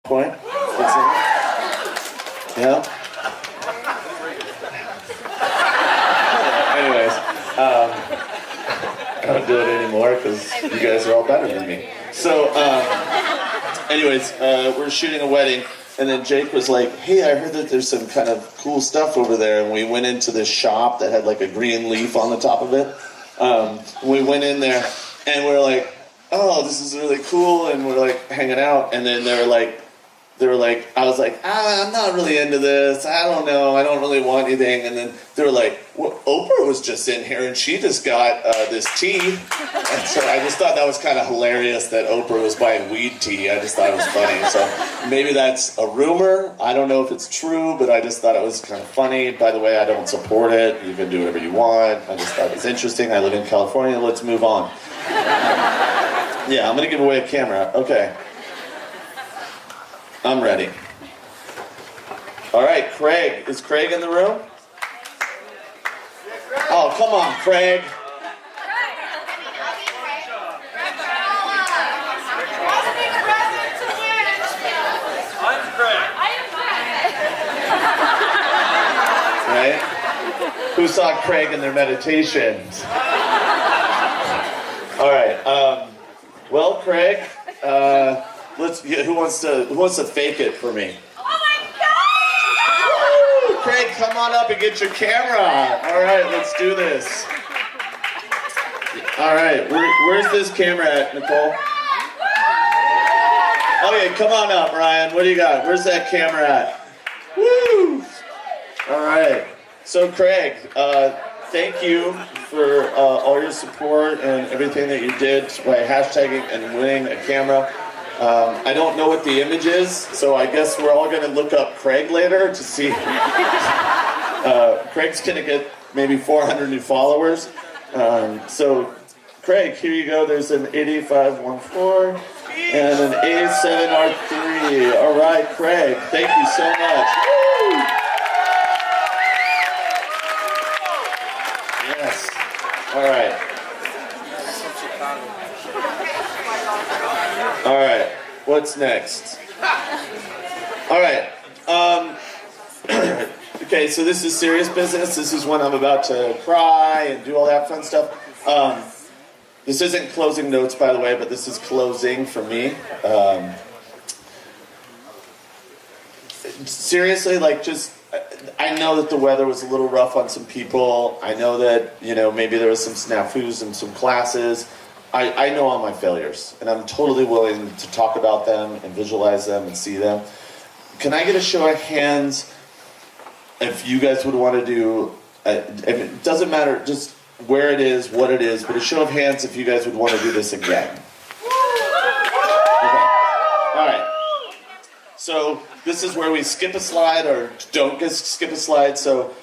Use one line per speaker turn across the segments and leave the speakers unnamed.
point? Yeah? Anyways, I don't do it anymore because you guys are all better than me. So, anyways, we're shooting a wedding, and then Jake was like, hey, I heard that there's some kind of cool stuff over there, and we went into this shop that had like a green leaf on the top of it. We went in there, and we're like, oh, this is really cool, and we're like hanging out, and then they were like, I was like, I'm not really into this, I don't know, I don't really want anything, and then they were like, well, Oprah was just in here, and she just got this tea, and so I just thought that was kind of hilarious that Oprah was buying weed tea. I just thought it was funny, so maybe that's a rumor, I don't know if it's true, but I just thought it was kind of funny. By the way, I don't support it, you can do whatever you want, I just thought it was interesting. I live in California, let's move on. Yeah, I'm gonna give away a camera, okay. I'm ready. All right, Craig. Is Craig in the room? Oh, come on, Craig.
I'm Craig.
Right? Who saw Craig in their meditations? All right. Well, Craig. Who wants to fake it for me?
Oh my God!
Woo! Craig, come on up and get your camera. All right, let's do this. All right, where's this camera at, Nicole? Okay, come on up, Ryan. What do you got? Where's that camera at? Woo! All right. So, Craig, thank you for all your support and everything that you did by hashtagging and winning a camera. I don't know what the image is, so I guess we're all going to look up Craig later to see. Craig's going to get maybe 400 new followers. So, Craig, here you go. There's an 8514 and an A7R3. All right, Craig, thank you so much. Woo! Yes. All right. All right, what's next? All right, okay, so this is serious business. This is when I'm about to cry and do all that fun stuff. This isn't closing notes, by the way, but this is closing for me. Seriously, I know that the weather was a little rough on some people. I know that, maybe there was some snafus in some classes. I know all my failures, and I'm totally willing to talk about them and visualize them and see them. Can I get a show of hands if you guys would want to do, it doesn't matter just where it is, what it is, but a show of hands if you guys would want to do this again. Okay. All right. So this is where we skip a slide or don't skip a slide. So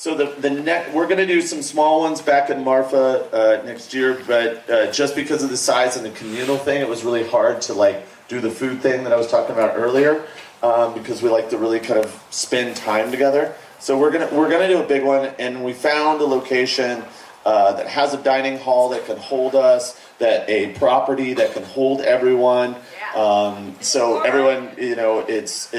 we're going to do some small ones back in Marfa next year, but just because of the size and the communal thing, it was really hard to do the food thing that I was talking about earlier, because we like to really kind of spend time together. So we're gonna do a big one, and we found a location that has a dining hall that can hold us, that a property that can hold everyone. So everyone, it's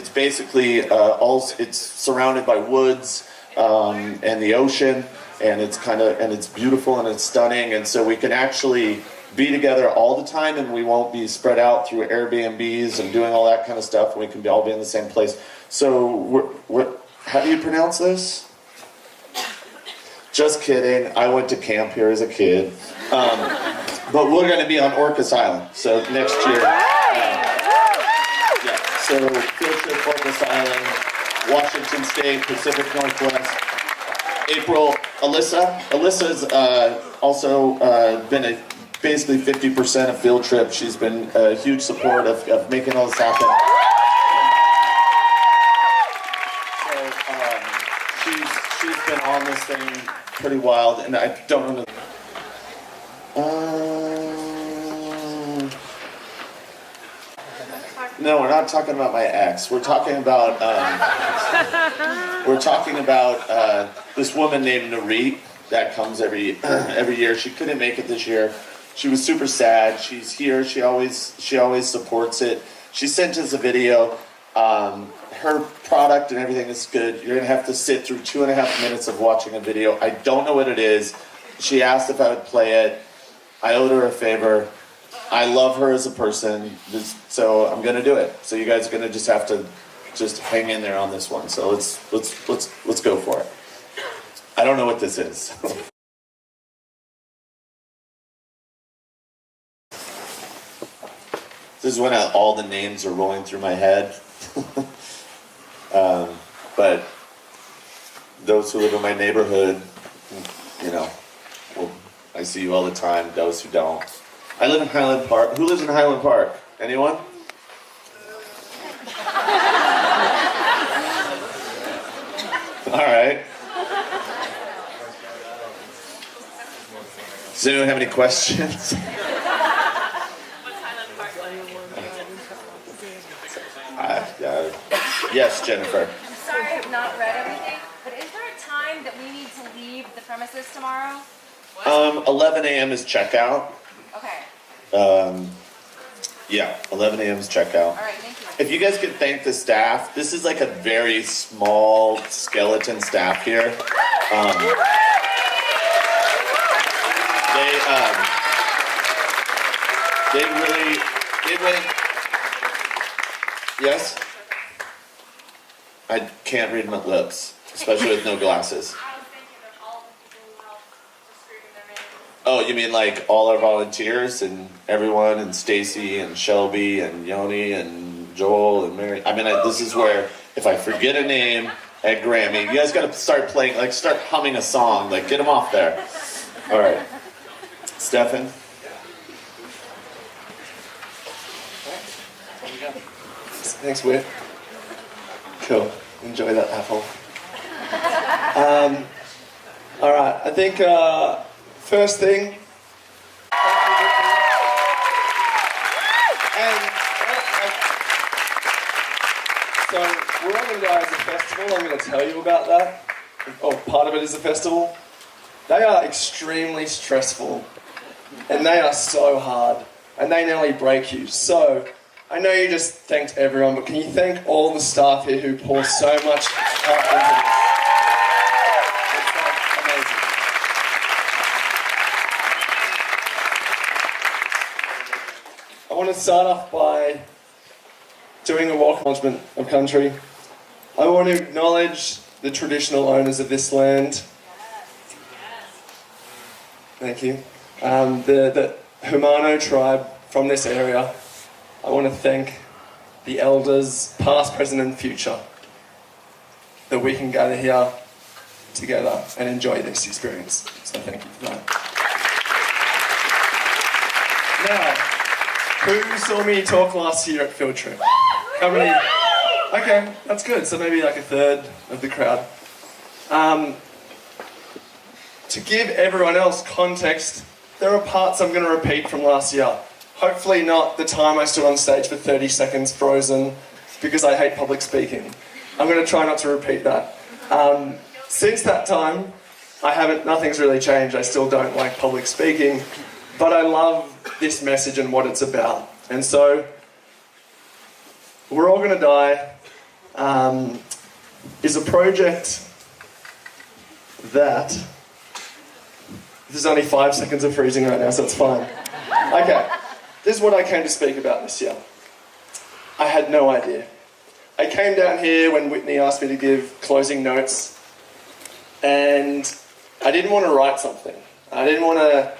basically it's surrounded by woods. And the ocean, and it's beautiful and it's stunning, and so we can actually be together all the time, and we won't be spread out through Airbnbs and doing all that kind of stuff. We can all be in the same place. So how do you pronounce this? Just kidding. I went to camp here as a kid, but we're going to be on Orcas Island. So next year, So field trip Orcas Island. Washington State, Pacific Northwest. April, Alyssa's also been basically 50% of field trip. She's been a huge support of making all this happen. So she's been on this thing pretty wild, and I don't know. No, we're not talking about my ex. We're talking about this woman named Narit that comes every year. She couldn't make it this year. She was super sad. She's here. She always supports it. She sent us a video. Her product and everything is good. You're gonna have to sit through 2.5 minutes of watching a video. I don't know what it is. She asked if I would play it. I owed her a favor. I love her as a person, so I'm gonna do it. So you guys are gonna just have to hang in there on this one. So let's go for it. I don't know what this is. This is when all the names are rolling through my head. But those who live in my neighborhood, you know, I see you all the time. Those who don't. I live in Highland Park. Who lives in Highland Park? Anyone? All right. Does anyone have any questions? Yes, Jennifer.
I'm sorry I have not read everything, but is there a time that we need to leave the premises tomorrow?
11 a.m. is checkout.
Okay.
Yeah, 11 a.m. is checkout.
All right, thank you.
If you guys could thank the staff, this is like a very small skeleton staff here. They went. Yes. I can't read my lips, especially with no glasses.
I was thinking of all the people who helped just screaming their names.
Oh, you mean like all our volunteers and everyone, and Stacy and Shelby and Yoni and Joel and Mary. I mean, this is where if I forget a name at Grammy, you guys got to start playing, like start humming a song, like get them off there. All right, Stefan.
Thanks, Whit. Cool. Enjoy that apple. All right. I think first thing. So we're all going to go as a festival. I'm going to tell you about that. Oh, part of it is a festival. They are extremely stressful, and they are so hard, and they nearly break you. So I know you just thanked everyone, but can you thank all the staff here who pour so much heart into this? It's amazing. I want to start off by doing a walk acknowledgement of country. I want to acknowledge the traditional owners of this land. Thank you. The Humano tribe from this area. I want to thank the elders, past, present and future, that we can gather here together and enjoy this experience. So thank you for that. Now, who saw me talk last year at Field Trip? How many? Okay, that's good. So maybe like a third of the crowd. To give everyone else context, there are parts I'm going to repeat from last year. Hopefully not the time I stood on stage for 30 seconds frozen because I hate public speaking. I'm going to try not to repeat that. Since that time, nothing's really changed. I still don't like public speaking, but I love this message and what it's about. And so, We're All Gonna Die is a project that... This is only 5 seconds of freezing right now, so it's fine. Okay. This is what I came to speak about this year. I had no idea. I came down here when Whitney asked me to give closing notes, and I didn't want to write something. I didn't want to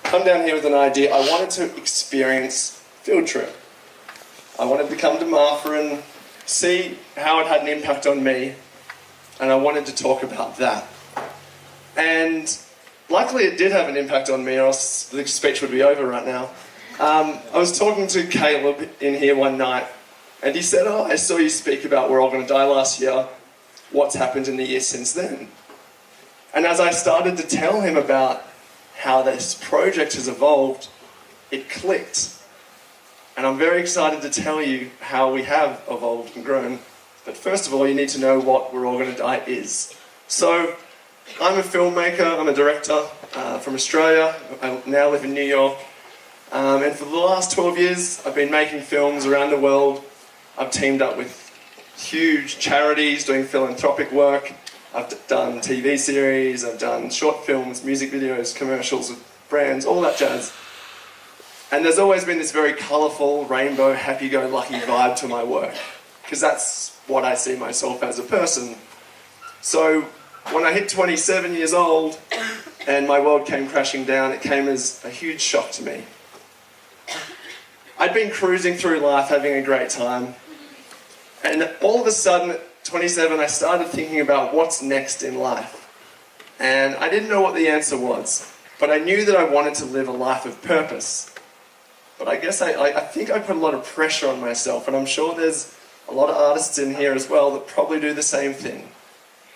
come down here with an idea. I wanted to experience Field Trip. I wanted to come to Marfa and see how it had an impact on me, and I wanted to talk about that. And luckily it did have an impact on me, or else the speech would be over right now. I was talking to Caleb in here one night, and he said, I saw you speak about We're All Gonna Die last year. What's happened in the year since then? And as I started to tell him about how this project has evolved, it clicked. And I'm very excited to tell you how we have evolved and grown. But first of all, you need to know what We're All Gonna Die is. So, I'm a filmmaker, I'm a director from Australia. I now live in New York. And for the last 12 years, I've been making films around the world. I've teamed up with huge charities doing philanthropic work. I've done TV series, I've done short films, music videos, commercials with brands, all that jazz. And there's always been this very colourful, rainbow, happy-go-lucky vibe to my work, because that's what I see myself as a person. So when I hit 27 years old and my world came crashing down, it came as a huge shock to me. I'd been cruising through life, having a great time, and all of a sudden, at 27, I started thinking about what's next in life. And I didn't know what the answer was, but I knew that I wanted to live a life of purpose. But I guess I think I put a lot of pressure on myself, and I'm sure there's a lot of artists in here as well that probably do the same thing.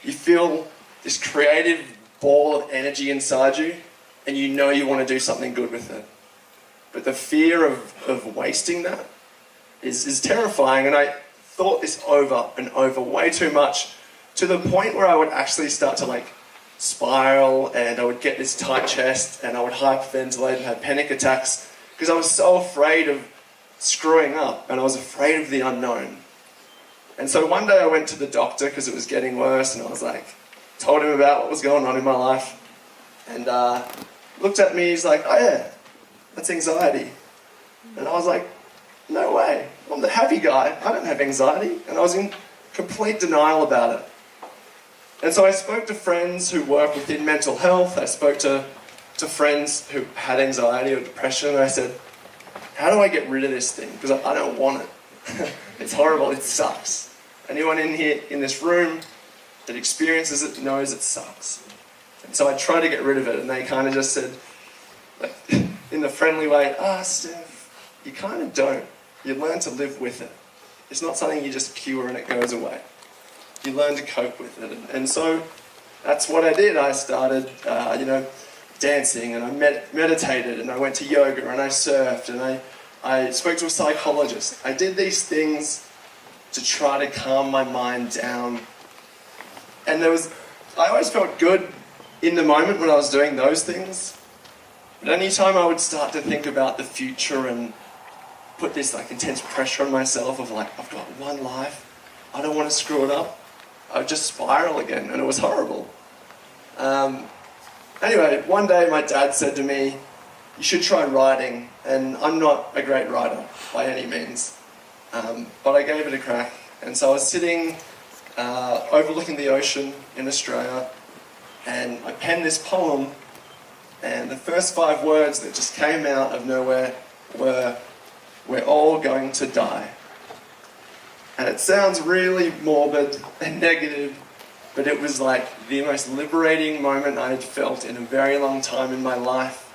You feel this creative ball of energy inside you, and you know you want to do something good with it. But the fear of wasting that is terrifying, and I thought this over and over way too much, to the point where I would actually start to spiral, and I would get this tight chest, and I would hyperventilate and have panic attacks, because I was so afraid of screwing up, and I was afraid of the unknown. And so one day I went to the doctor because it was getting worse, and I was told him about what was going on in my life, and looked at me, he's like, "Oh yeah, that's anxiety." And I was like, "No way, I'm the happy guy, I don't have anxiety." And I was in complete denial about it. And so I spoke to friends who work within mental health, I spoke to friends who had anxiety or depression, and I said, "How do I get rid of this thing? Because I don't want it." It's horrible, it sucks. Anyone in here, in this room, that experiences it knows it sucks. And so I tried to get rid of it, and they kind of just said, in the friendly way, Steph, you kind of don't. You learn to live with it. It's not something you just cure and it goes away. You learn to cope with it. And so that's what I did. I started, dancing, and I meditated, and I went to yoga, and I surfed, and I spoke to a psychologist. I did these things to try to calm my mind down. And I always felt good in the moment when I was doing those things. But any time I would start to think about the future and put this intense pressure on myself of I've got one life, I don't want to screw it up, I would just spiral again, and it was horrible. Anyway, one day my dad said to me, "You should try writing," and I'm not a great writer by any means, but I gave it a crack. And so I was sitting overlooking the ocean in Australia, and I penned this poem, and the first 5 words that just came out of nowhere were, "We're all going to die." And it sounds really morbid and negative, but it was the most liberating moment I had felt in a very long time in my life,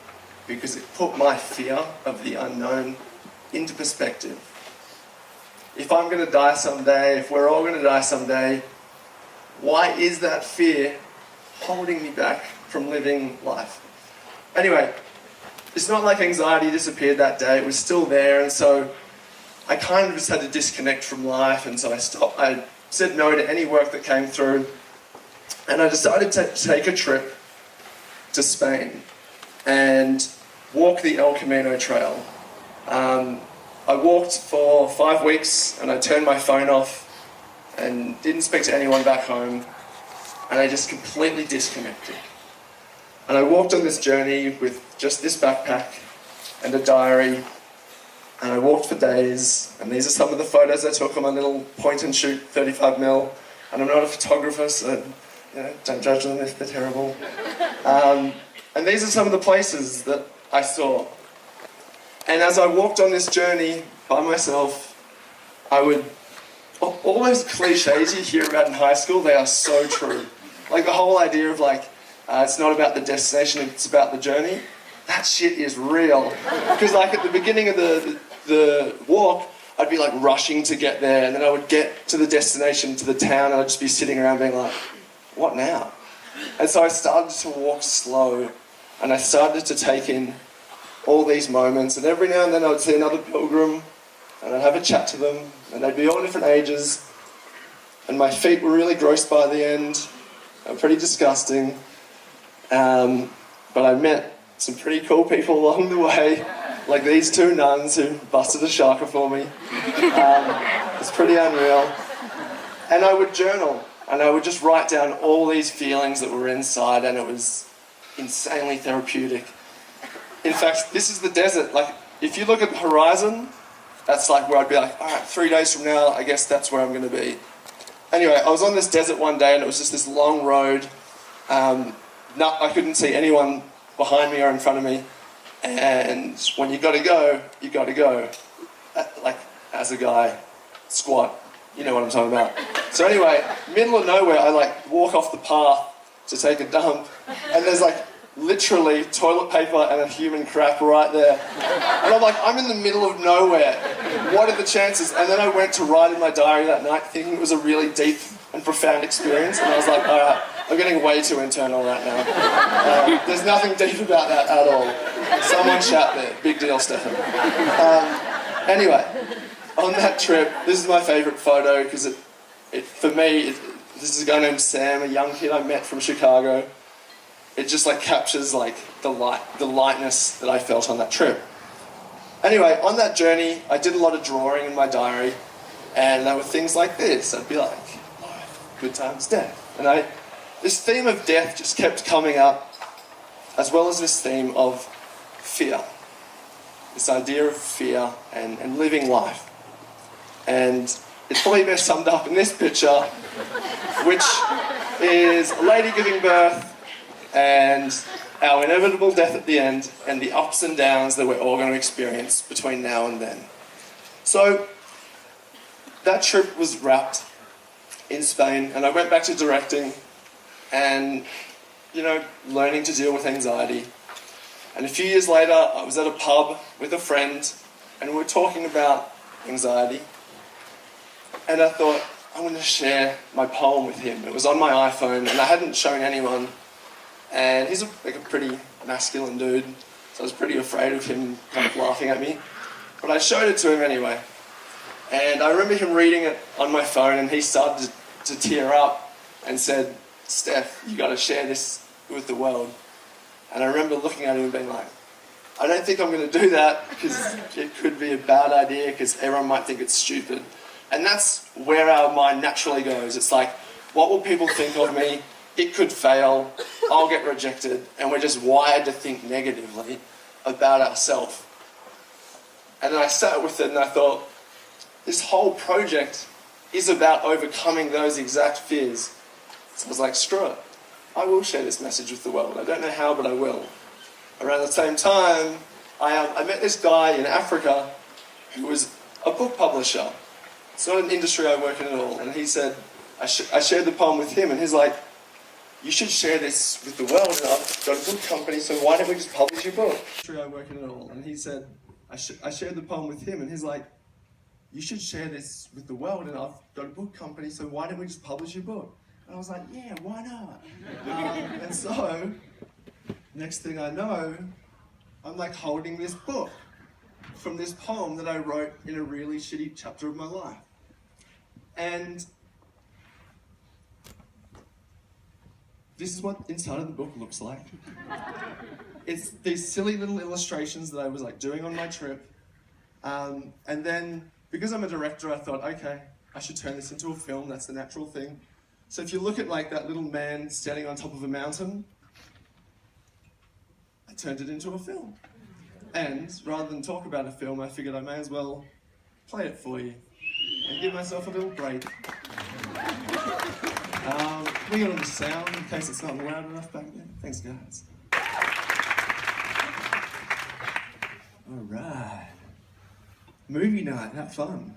because it put my fear of the unknown into perspective. If I'm going to die someday, if we're all going to die someday, why is that fear holding me back from living life? Anyway, it's not like anxiety disappeared that day, it was still there, and so I kind of just had to disconnect from life, and so I stopped. I said no to any work that came through, and I decided to take a trip to Spain and walk the El Camino Trail. I walked for 5 weeks, and I turned my phone off and didn't speak to anyone back home, and I just completely disconnected. And I walked on this journey with just this backpack and a diary, and I walked for days, and these are some of the photos I took on my little point and shoot 35mm, and I'm not a photographer, so don't judge them if they're terrible. And these are some of the places that I saw. And as I walked on this journey by myself, all those cliches you hear about in high school, they are so true. The whole idea of it's not about the destination, it's about the journey. That shit is real. Because at the beginning of the walk, I'd be rushing to get there, and then I would get to the destination, to the town, and I'd just be sitting around being what now? And so I started to walk slow, and I started to take in all these moments, and every now and then I would see another pilgrim, and I'd have a chat to them, and they'd be all different ages, and my feet were really gross by the end, pretty disgusting, but I met some pretty cool people along the way, like these two nuns who busted a shark for me. It's pretty unreal. And I would journal, and I would just write down all these feelings that were inside, and it was insanely therapeutic. In fact, this is the desert. Like, if you look at the horizon, that's like where I'd be like, all right, 3 days from now, I guess that's where I'm going to be. Anyway, I was on this desert one day, and it was just this long road. I couldn't see anyone behind me or in front of me. And when you got to go, you got to go. Like, as a guy, squat. You know what I'm talking about. So anyway, middle of nowhere, I like walk off the path to take a dump, and there's like literally toilet paper and a human crap right there. And I'm like, I'm in the middle of nowhere. What are the chances? And then I went to write in my diary that night thinking it was a really deep and profound experience, and I was like, all right, I'm getting way too internal right now. There's nothing deep about that at all. Someone shout there. Big deal, Stefan. Anyway, on that trip, this is my favourite photo because for me, this is a guy named Sam, a young kid I met from Chicago. It just like captures like the lightness that I felt on that trip. Anyway, on that journey, I did a lot of drawing in my diary, and there were things like this. I'd be like, life, good times, death. And this theme of death just kept coming up, as well as this theme of fear. This idea of fear and living life. And it's probably best summed up in this picture, which is a lady giving birth and our inevitable death at the end and the ups and downs that we're all going to experience between now and then. So that trip was wrapped in Spain, and I went back to directing and, learning to deal with anxiety. And a few years later, I was at a pub with a friend, and we were talking about anxiety. And I thought, I'm going to share my poem with him. It was on my iPhone, and I hadn't shown anyone. And he's a pretty masculine dude, so I was pretty afraid of him kind of laughing at me. But I showed it to him anyway. And I remember him reading it on my phone, and he started to tear up and said, Steph, you got to share this with the world. And I remember looking at him and being like, I don't think I'm going to do that because it could be a bad idea because everyone might think it's stupid. And that's where our mind naturally goes. It's like, what will people think of me? It could fail. I'll get rejected. And we're just wired to think negatively about ourselves. And then I sat with it and I thought, this whole project is about overcoming those exact fears. So I was like, screw it. I will share this message with the world. I don't know how, but I will. Around the same time, I met this guy in Africa who was a book publisher. It's not an industry I work in at all. And he said, I shared the poem with him, and he's like, you should share this with the world. And I've got a book company, so why don't we just publish your book? Industry I work in at all. And he said, I shared the poem with him, and he's like, you should share this with the world, and I've got a book company, so why don't we just publish your book? And I was like, yeah, why not? And so, next thing I know, I'm like holding this book from this poem that I wrote in a really shitty chapter of my life. And this is what inside of the book looks like. It's these silly little illustrations that I was like doing on my trip. And then, because I'm a director, I thought, okay, I should turn this into a film. That's the natural thing. So if you look at like that little man standing on top of a mountain, I turned it into a film. And rather than talk about a film, I figured I may as well play it for you and give myself a little break. We got on the sound in case it's not loud enough back there. Thanks, guys. All right. Movie night, have fun.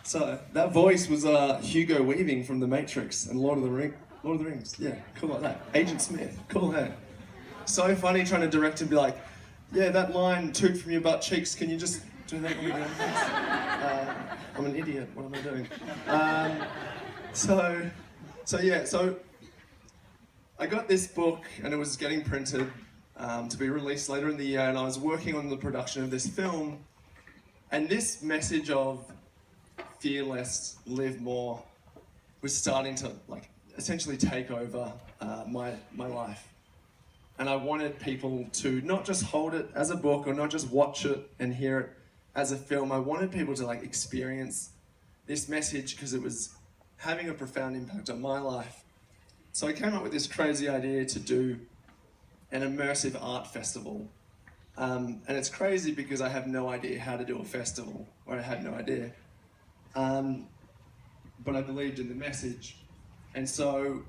So that voice was Hugo Weaving from The Matrix and Lord of the Rings. Yeah, cool like that. Agent Smith, cool, hey? So funny trying to direct and be like, yeah, that line, toot from your butt cheeks, can you just do that for me again? I'm an idiot, what am I doing? So I got this book and it was getting printed to be released later in the year, and I was working on the production of this film, and this message of fear less, live more was starting to like essentially take over my life. and I wanted people to not just hold it as a book or not just watch it and hear it as a film. I wanted people to like experience this message because it was having a profound impact on my life. So I came up with this crazy idea to do an immersive art festival. And it's crazy because I have no idea how to do a festival, or I had no idea. But I believed in the message. And so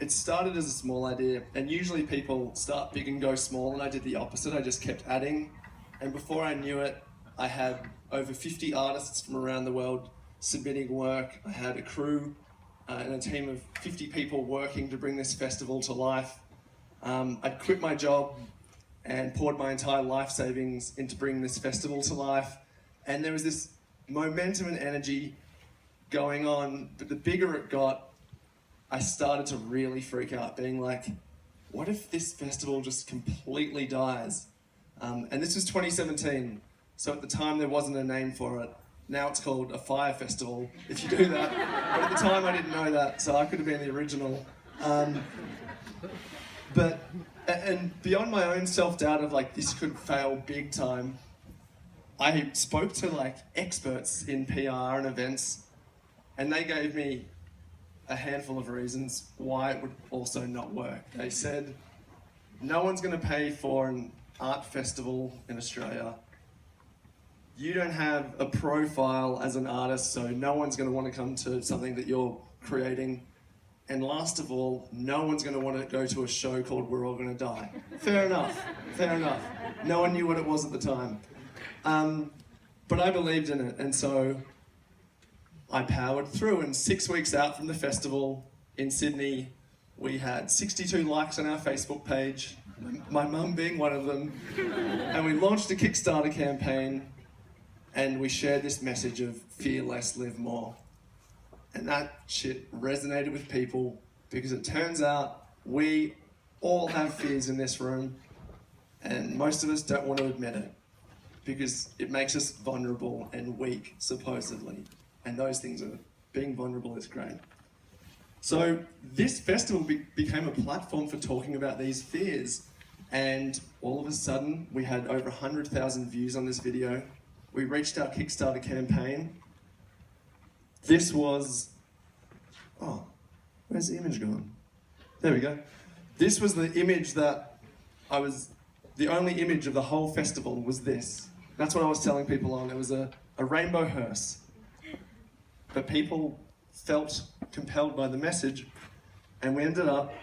it started as a small idea, and usually people start big and go small, and I did the opposite. I just kept adding. And before I knew it, I had over 50 artists from around the world submitting work. I had a crew and a team of 50 people working to bring this festival to life. I'd quit my job and poured my entire life savings into bringing this festival to life. And there was this momentum and energy going on, but the bigger it got, I started to really freak out, being like, what if this festival just completely dies? And this was 2017, so at the time there wasn't a name for it. Now it's called a fire festival, if you do that. But at the time I didn't know that, so I could have been the original. And beyond my own self-doubt of like, this could fail big time, I spoke to like experts in PR and events, and they gave me a handful of reasons why it would also not work. They said, no one's going to pay for an art festival in Australia. You don't have a profile as an artist, so no one's going to want to come to something that you're creating. And last of all, no one's going to want to go to a show called We're All Going to Die. Fair enough, fair enough. No one knew what it was at the time. But I believed in it, and so I powered through, and 6 weeks out from the festival in Sydney, we had 62 likes on our Facebook page, my mum being one of them, and we launched a Kickstarter campaign, and we shared this message of fear less, live more. And that shit resonated with people, because it turns out we all have fears in this room, and most of us don't want to admit it, because it makes us vulnerable and weak, supposedly. And those things are, being vulnerable is great. So this festival became a platform for talking about these fears. And all of a sudden, we had over 100,000 views on this video. We reached our Kickstarter campaign. This was, oh, where's the image gone? There we go. This was the image that the only image of the whole festival was this. That's what I was telling people on. It was a rainbow hearse. But people felt compelled by the message, and we ended up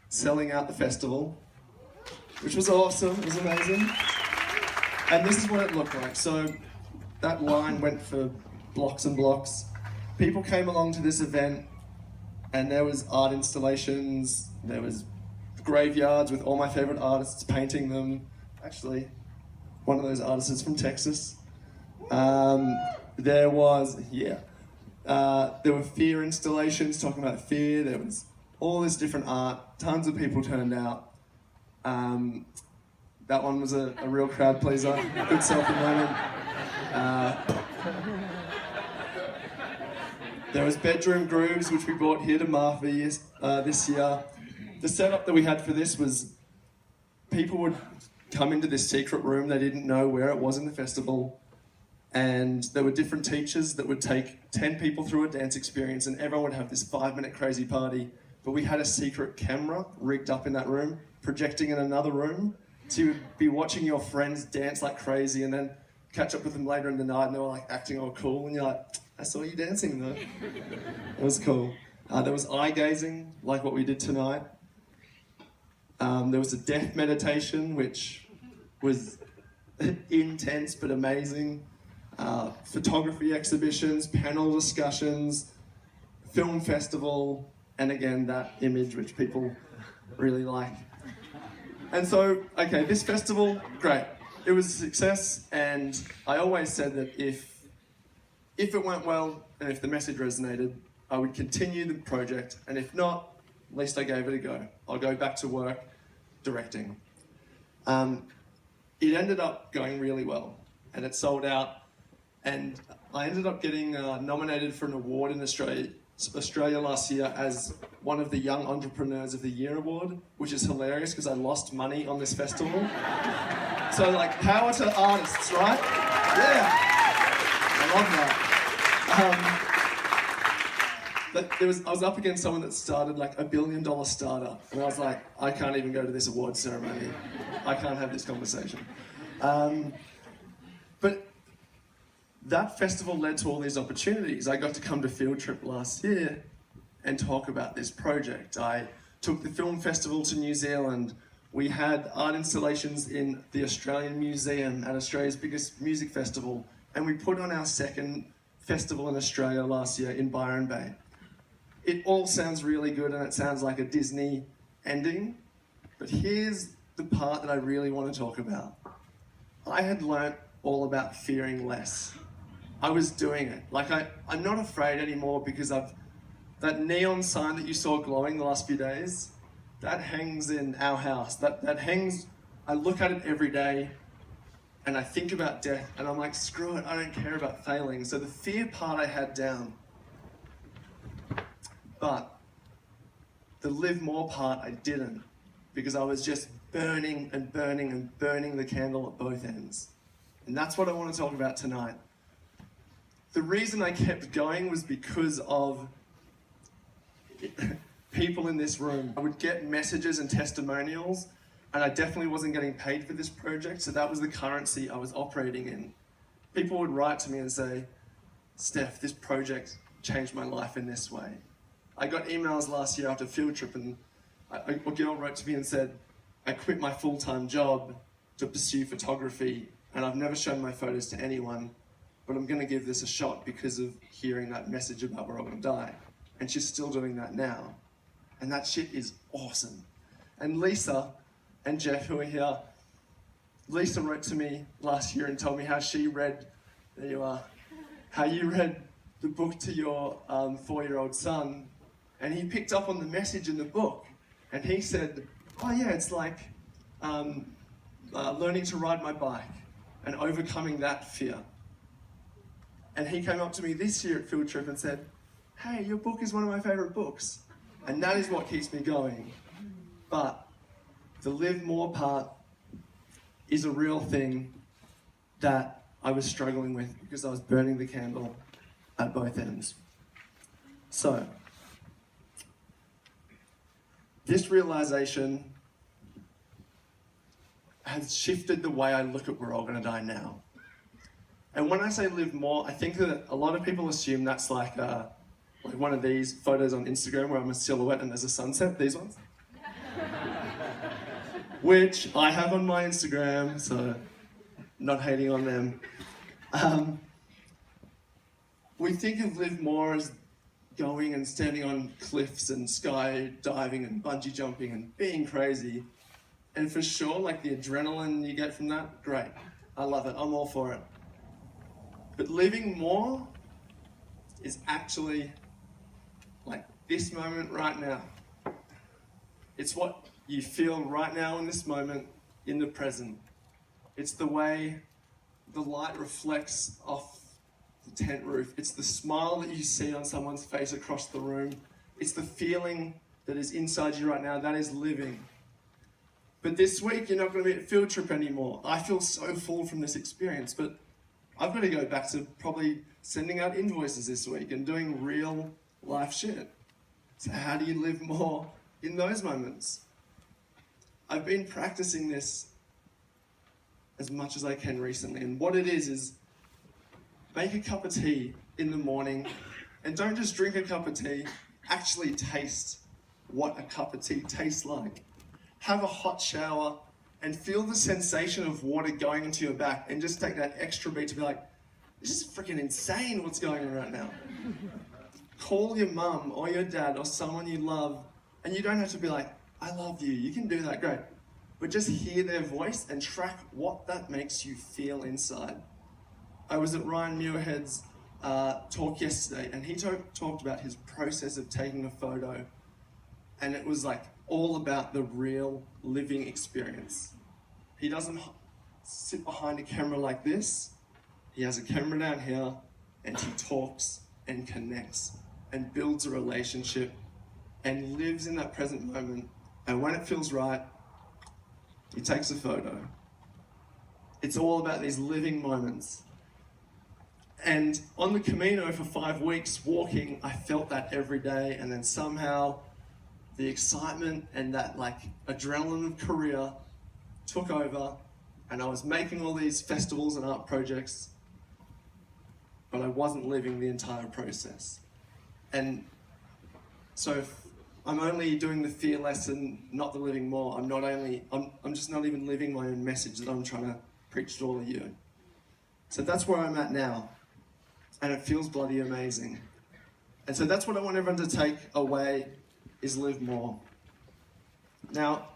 selling out the festival, which was awesome, it was amazing. And this is what it looked like. So that line went for blocks and blocks. People came along to this event, and there was art installations, there was graveyards with all my favorite artists painting them. Actually, one of those artists is from Texas. There were fear installations talking about fear. There was all this different art. Tons of people turned out. That one was a real crowd pleaser. Good selfie moment. There was bedroom grooves, which we brought here to Marfa this year. The setup that we had for this was people would come into this secret room. They didn't know where it was in the festival. And there were different teachers that would take 10 people through a dance experience, and everyone would have this 5-minute crazy party. But we had a secret camera rigged up in that room, projecting in another room. So you would be watching your friends dance like crazy and then catch up with them later in the night, and they were like acting all cool. And you're like, I saw you dancing though. It was cool. There was eye gazing, like what we did tonight. There was a death meditation, which was intense but amazing. Photography exhibitions, panel discussions, film festival, and again, that image which people really like. And so, okay, this festival, great. It was a success, and I always said that if it went well and if the message resonated, I would continue the project, and if not, at least I gave it a go. I'll go back to work directing. It ended up going really well, and it sold out. And I ended up getting nominated for an award in Australia Australia last year as one of the Young Entrepreneurs of the Year award, which is hilarious because I lost money on this festival. So like, power to artists, right? Yeah, I love that. But I was up against someone that started like $1 billion startup, and I was like, I can't even go to this award ceremony. I can't have this conversation. But that festival led to all these opportunities. I got to come to Field Trip last year and talk about this project. I took the film festival to New Zealand. We had art installations in the Australian Museum at Australia's biggest music festival, and we put on our second festival in Australia last year in Byron Bay. It all sounds really good and it sounds like a Disney ending, but here's the part that I really want to talk about. I had learnt all about fearing less. I was doing it. Like I'm not afraid anymore because that neon sign that you saw glowing the last few days, that hangs in our house. That hangs, I look at it every day and I think about death and I'm like, screw it, I don't care about failing. So the fear part I had down. But the live more part I didn't, because I was just burning and burning and burning the candle at both ends. And that's what I want to talk about tonight. The reason I kept going was because of people in this room. I would get messages and testimonials, and I definitely wasn't getting paid for this project, so that was the currency I was operating in. People would write to me and say, Steph, this project changed my life in this way. I got emails last year after Field Trip, and a girl wrote to me and said, I quit my full-time job to pursue photography, and I've never shown my photos to anyone, but I'm going to give this a shot because of hearing that message about we're all going to die. And she's still doing that now. And that shit is awesome. And Lisa and Jeff, who are here, Lisa wrote to me last year and told me how she read, there you are, how you read the book to your 4-year-old son, and he picked up on the message in the book, and he said, oh yeah, it's like learning to ride my bike and overcoming that fear. And he came up to me this year at Field Trip and said, hey, your book is one of my favorite books. And that is what keeps me going. But the live more part is a real thing that I was struggling with because I was burning the candle at both ends. So, this realization has shifted the way I look at we're all going to die now. And when I say live more, I think that a lot of people assume that's like one of these photos on Instagram where I'm a silhouette and there's a sunset, these ones. Which I have on my Instagram, so not hating on them. We think of live more as going and standing on cliffs and skydiving and bungee jumping and being crazy. And for sure, like the adrenaline you get from that, great. I love it, I'm all for it. But living more is actually like this moment right now. It's what you feel right now in this moment, in the present. It's the way the light reflects off the tent roof. It's the smile that you see on someone's face across the room. It's the feeling that is inside you right now. That is living. But this week, you're not going to be at Field Trip anymore. I feel so full from this experience, but I've got to go back to probably sending out invoices this week and doing real life shit. So how do you live more in those moments? I've been practicing this as much as I can recently, and what it is make a cup of tea in the morning, and don't just drink a cup of tea, actually taste what a cup of tea tastes like. Have a hot shower and feel the sensation of water going into your back, and just take that extra beat to be like, this is freaking insane what's going on right now. Call your mum or your dad or someone you love, and you don't have to be like, I love you, you can do that, great. But just hear their voice and track what that makes you feel inside. I was at Ryan Muirhead's talk yesterday, and he talked about his process of taking a photo, and it was like all about the real living experience. He doesn't sit behind a camera like this. He has a camera down here, and he talks and connects. and builds a relationship and lives in that present moment, and when it feels right, he takes a photo. It's all about these living moments. And on the Camino for 5 weeks walking, I felt that every day, and then somehow the excitement and that like adrenaline of Korea took over, and I was making all these festivals and art projects, but I wasn't living the entire process. And so if I'm only doing the fear lesson, not the living more. I'm just not even living my own message that I'm trying to preach to all of you. So that's where I'm at now. And it feels bloody amazing. And so that's what I want everyone to take away, is live more. Now,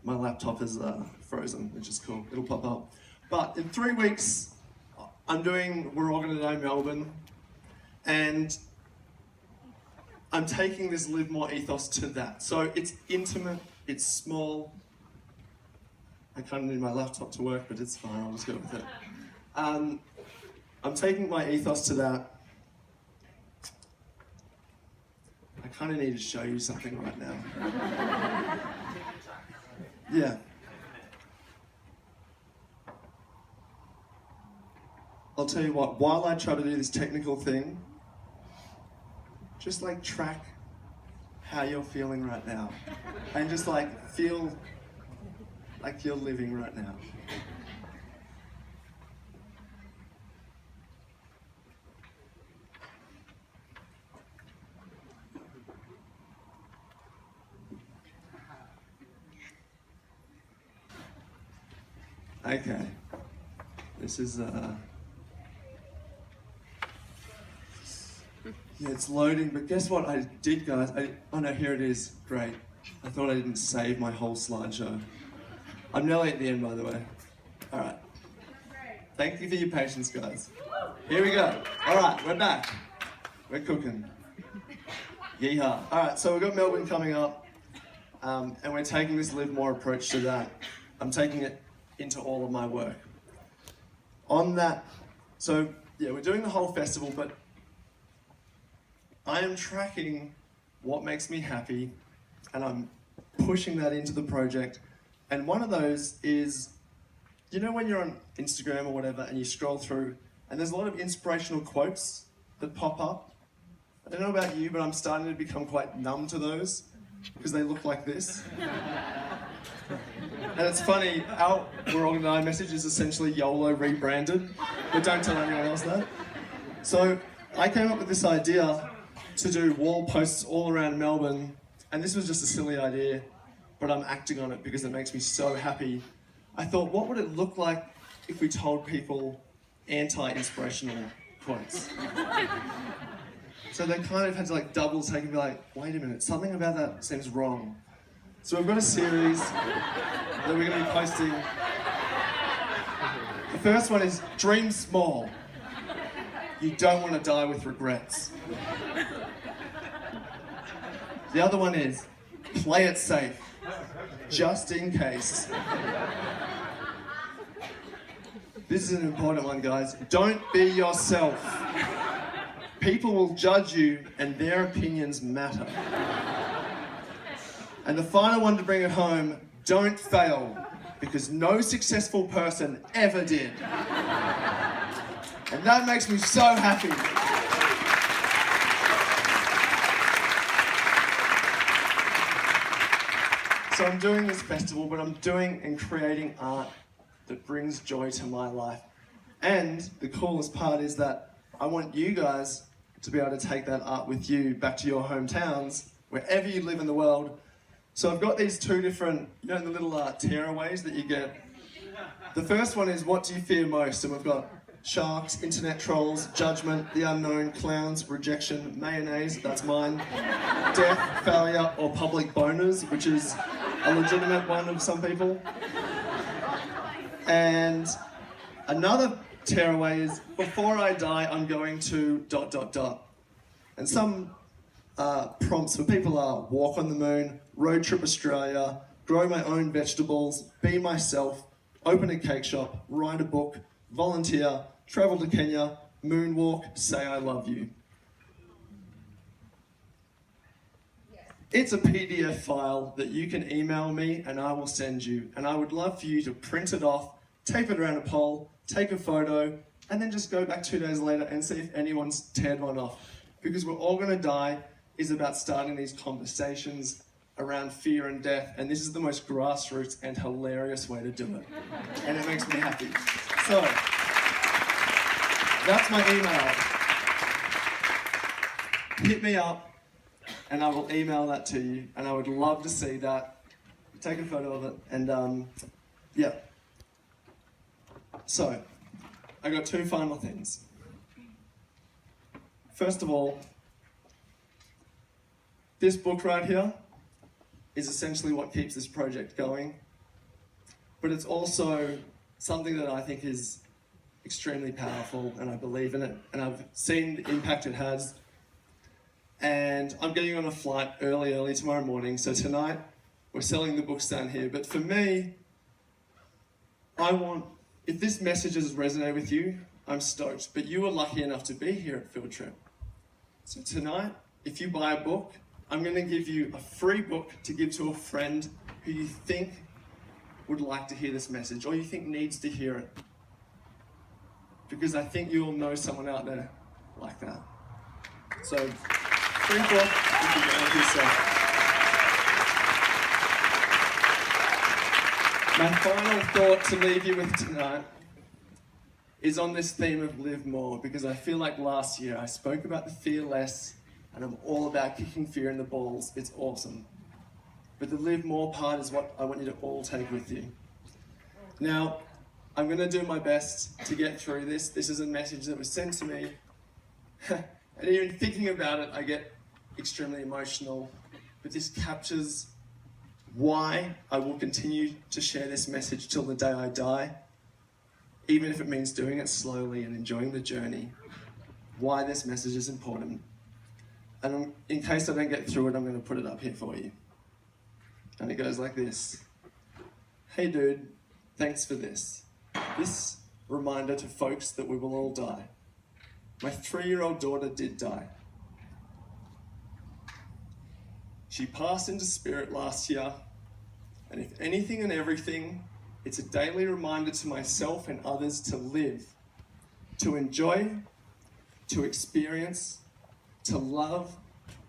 my laptop is frozen, which is cool. It'll pop up. But in 3 weeks, we're all going to do Melbourne. And I'm taking this live more ethos to that. So it's intimate, it's small. I kind of need my laptop to work, but it's fine, I'll just go with it. I'm taking my ethos to that. I kind of need to show you something right now. Yeah. I'll tell you what, while I try to do this technical thing, just like track how you're feeling right now. And just like feel like you're living right now. Okay. This is yeah, it's loading, but guess what I did, guys? Oh no, here it is. Great. I thought I didn't save my whole slideshow. I'm nearly at the end, by the way. All right. Thank you for your patience, guys. Here we go. All right, we're back. We're cooking. Yeehaw. All right, so we've got Melbourne coming up, and we're taking this live more approach to that. I'm taking it into all of my work. On that, so yeah, we're doing the whole festival, but I am tracking what makes me happy, and I'm pushing that into the project. And one of those is, you know when you're on Instagram or whatever and you scroll through and there's a lot of inspirational quotes that pop up? I don't know about you, but I'm starting to become quite numb to those because they look like this. And it's funny, our We're All Gonna Die message is essentially YOLO rebranded, but don't tell anyone else that. So I came up with this idea to do wall posts all around Melbourne, and this was just a silly idea, but I'm acting on it because it makes me so happy. I thought, what would it look like if we told people anti-inspirational quotes? So they kind of had to like double take and be like, wait a minute, something about that seems wrong. So we've got a series that we're going to be posting. The first one is dream small. You don't want to die with regrets. The other one is play it safe, just in case. This is an important one, guys. Don't be yourself. People will judge you and their opinions matter. And the final one to bring it home, don't fail, because no successful person ever did. And that makes me so happy. So I'm doing this festival, but I'm doing and creating art that brings joy to my life. And the coolest part is that I want you guys to be able to take that art with you back to your hometowns, wherever you live in the world. So I've got these two different, the little tearaways that you get. The first one is, what do you fear most? And we've got sharks, internet trolls, judgment, the unknown, clowns, rejection, mayonnaise, that's mine, death, failure, or public boners, which is a legitimate one of some people. And another tearaway is, before I die, I'm going to ... And some prompts for people are walk on the moon, road trip Australia, grow my own vegetables, be myself, open a cake shop, write a book, volunteer, travel to Kenya, Moonwalk, Say I Love You. It's a PDF file that you can email me and I will send you. And I would love for you to print it off, tape it around a pole, take a photo, and then just go back 2 days later and see if anyone's teared one off. Because We're All Gonna Die is about starting these conversations around fear and death, and this is the most grassroots and hilarious way to do it. And it makes me happy. So, that's my email. Hit me up, and I will email that to you, and I would love to see that. Take a photo of it, and yeah. So, I got 2 final things. First of all, this book right here is essentially what keeps this project going, but it's also something that I think is extremely powerful, and I believe in it, and I've seen the impact it has. And I'm getting on a flight early tomorrow morning, so tonight we're selling the books down here. But for me, if this message has resonated with you, I'm stoked. But you were lucky enough to be here at Field Trip. So tonight, if you buy a book, I'm going to give you a free book to give to a friend who you think would like to hear this message, or you think needs to hear it. Because I think you'll know someone out there like that. So, free book, you can get it yourself. My final thought to leave you with tonight is on this theme of live more, because I feel like last year I spoke about the fear less, and I'm all about kicking fear in the balls. It's awesome. But the live more part is what I want you to all take with you. Now, I'm going to do my best to get through this. This is a message that was sent to me. And even thinking about it, I get extremely emotional. But this captures why I will continue to share this message till the day I die, even if it means doing it slowly and enjoying the journey. Why this message is important. And in case I don't get through it, I'm going to put it up here for you. And it goes like this. Hey dude, thanks for this. This reminder to folks that we will all die. My 3-year-old daughter did die. She passed into spirit last year, and if anything and everything, it's a daily reminder to myself and others to live, to enjoy, to experience, to love,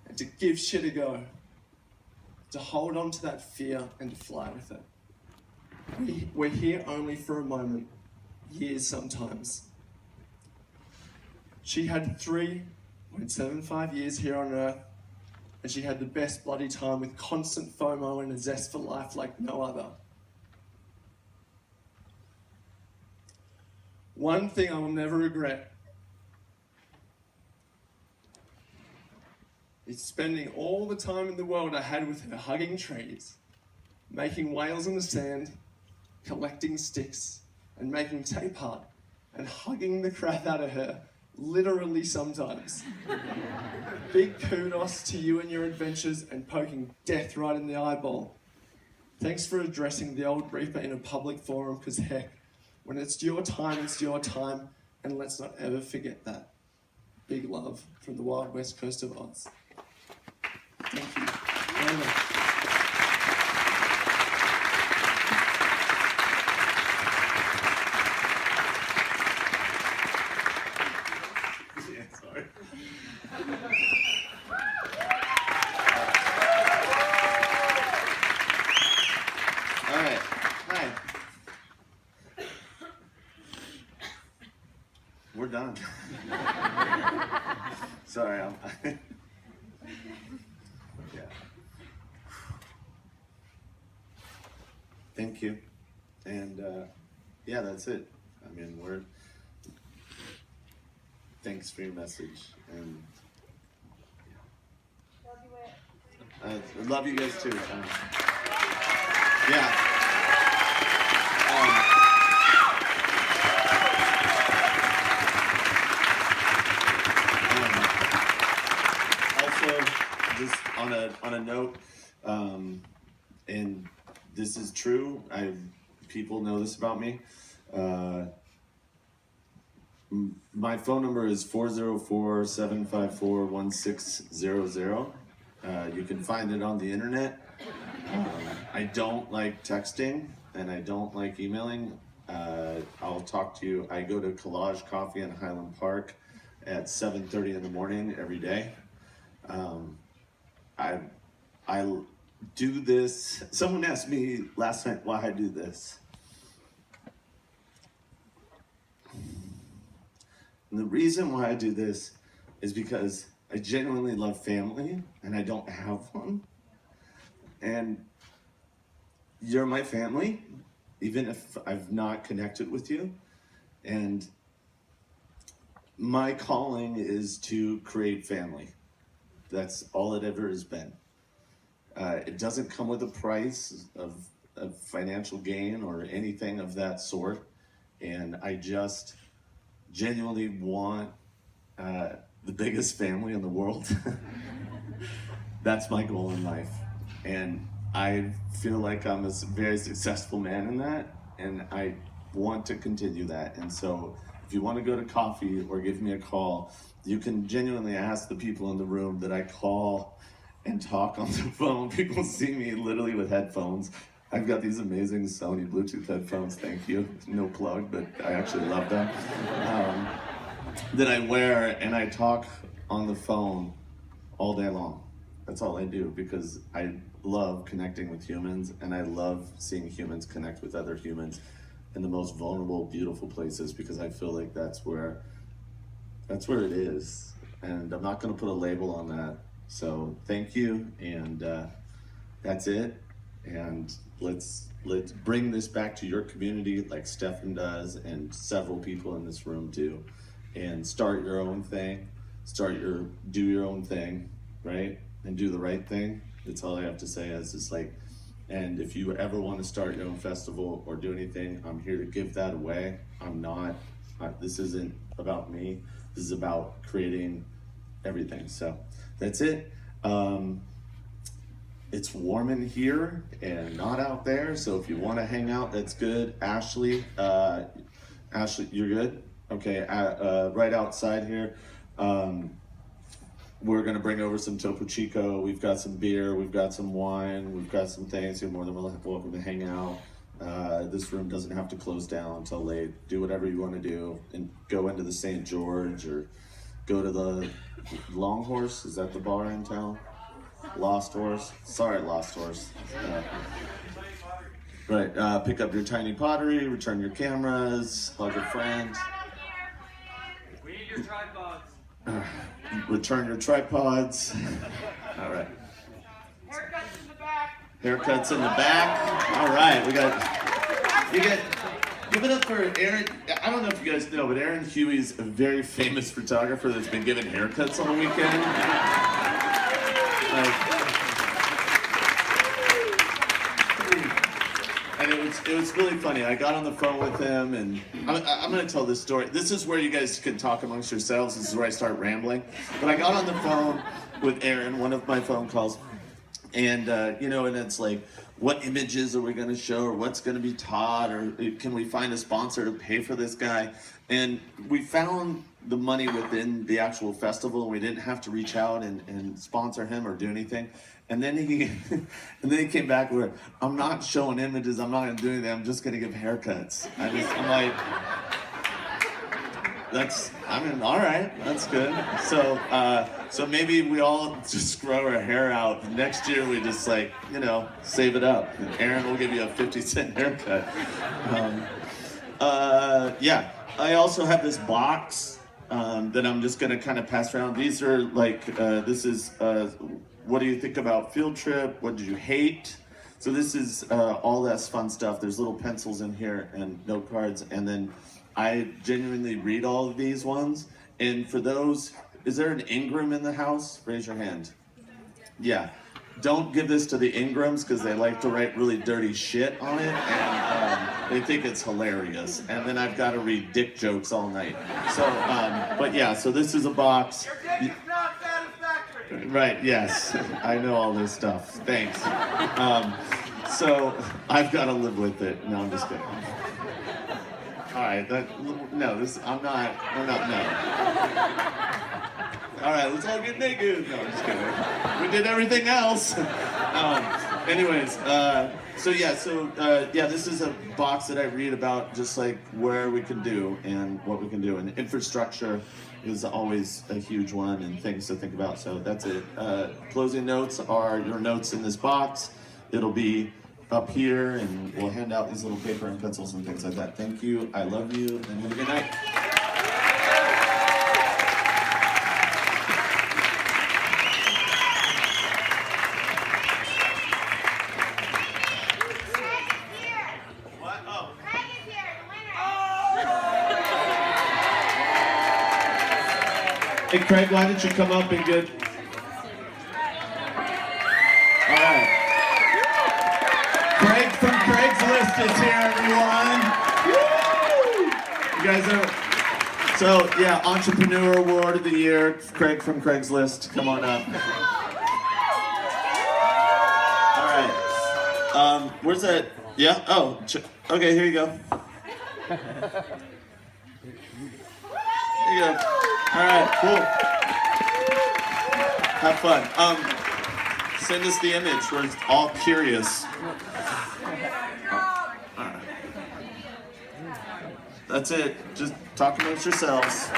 and to give shit a go. To hold on to that fear and to fly with it. We're here only for a moment, years sometimes. She had 3.75 years here on Earth, and she had the best bloody time with constant FOMO and a zest for life like no other. One thing I will never regret is spending all the time in the world I had with her hugging trees, making whales in the sand, collecting sticks, and making tape art, and hugging the crap out of her, literally sometimes. Big kudos to you and your adventures and poking death right in the eyeball. Thanks for addressing the old Reaper in a public forum, because heck, when it's your time, and let's not ever forget that. Big love from the wild west coast of Oz. Thank you very much.
Yeah, sorry. All right. Hi. We're done. Sorry, yeah. Thank you. And yeah, that's it. I mean, thanks for your message. And I love you guys too. Yeah. Also, just on a note, and this is true. People know this about me. My phone number is 404-754-1600. You can find it on the internet. I don't like texting and I don't like emailing. I'll talk to you. I go to Collage Coffee in Highland Park at 7:30 in the morning every day. I do this. Someone asked me last night why I do this. And the reason why I do this is because I genuinely love family and I don't have one. And you're my family, even if I've not connected with you. And my calling is to create family. That's all it ever has been. It doesn't come with a price of financial gain or anything of that sort. And I just genuinely want the biggest family in the world. That's my goal in life. And I feel like I'm a very successful man in that, and I want to continue that. And so if you want to go to coffee or give me a call, you can genuinely ask the people in the room that I call and talk on the phone. People see me literally with headphones. I've got these amazing Sony Bluetooth headphones, thank you. No plug, but I actually love them. That I wear, and I talk on the phone all day long. That's all I do, because I love connecting with humans, and I love seeing humans connect with other humans in the most vulnerable, beautiful places, because I feel like that's where it is. And I'm not gonna put a label on that. So thank you, and that's it. And let's bring this back to your community like Stefan does, and several people in this room do. And start your own thing, do your own thing, right? And do the right thing. That's all I have to say. Is just like, and if you ever want to start your own festival or do anything, I'm here to give that away. This isn't about me. This is about creating everything. So that's it. It's warm in here and not out there. So if you want to hang out, that's good. Ashley, you're good? Okay, right outside here. We're gonna bring over some Topo Chico. We've got some beer, we've got some wine, we've got some things. You're more than welcome to hang out. This room doesn't have to close down until late. Do whatever you want to do, and go into the St. George or go to the Long Horse. Is that the bar in town? Lost Horse. Sorry, Lost Horse. Right. Pick up your tiny pottery. Return your cameras. Hug a friend.
We need your tripods.
Return your tripods. All right.
Haircuts in the back.
Haircuts in the back. All right. Give it up for Aaron. I don't know if you guys know, but Aaron Huey's a very famous photographer that's been given haircuts on the weekend. And it was really funny. I got on the phone with him, and I'm going to tell this story. This is where you guys can talk amongst yourselves. This is where I start rambling. But I got on the phone with Aaron, one of my phone calls, and and it's like, what images are we going to show, or what's going to be taught, or can we find a sponsor to pay for this guy? And we found the money within the actual festival. We didn't have to reach out and sponsor him or do anything. And then he came back with, I'm not showing images, I'm not gonna do anything, I'm just gonna give haircuts. I'm like, all right, that's good. So maybe we all just grow our hair out. Next year we just save it up. Aaron will give you a 50-cent haircut. I also have this box that I'm just gonna kind of pass around. These are what do you think about field trip? What did you hate? So this is all that fun stuff. There's little pencils in here and note cards, and then I genuinely read all of these ones. And for those, is there an Ingram in the house? Raise your hand. Yeah. Don't give this to the Ingrams, because they like to write really dirty shit on it, and they think it's hilarious. And then I've got to read dick jokes all night. So, so this is a box.
Your dick is not satisfactory.
Right, yes. I know all this stuff. Thanks. So I've got to live with it. No, I'm just kidding. All right, no, I'm not, no. All right, let's all get naked. No, I'm just kidding. We did everything else. Anyways, this is a box that I read about just like where we can do and what we can do. And infrastructure is always a huge one and things to think about. So that's it. Closing notes are your notes in this box. It'll be up here, and we'll hand out these little paper and pencils and things like that. Thank you. I love you, and have a good night. What? Oh.
Craig is here, the winner.
Hey, Craig, why don't you come up and get... All right. Craig from Craigslist is here, everyone. Woo! You guys are... So, yeah, Entrepreneur Award of the Year, Craig from Craigslist. Come on up. All right. Where's that? Yeah? Oh, okay, here you go. Here you go. All right, cool. Have fun. Send us the image. We're all curious. All right. That's it. Just talk amongst yourselves.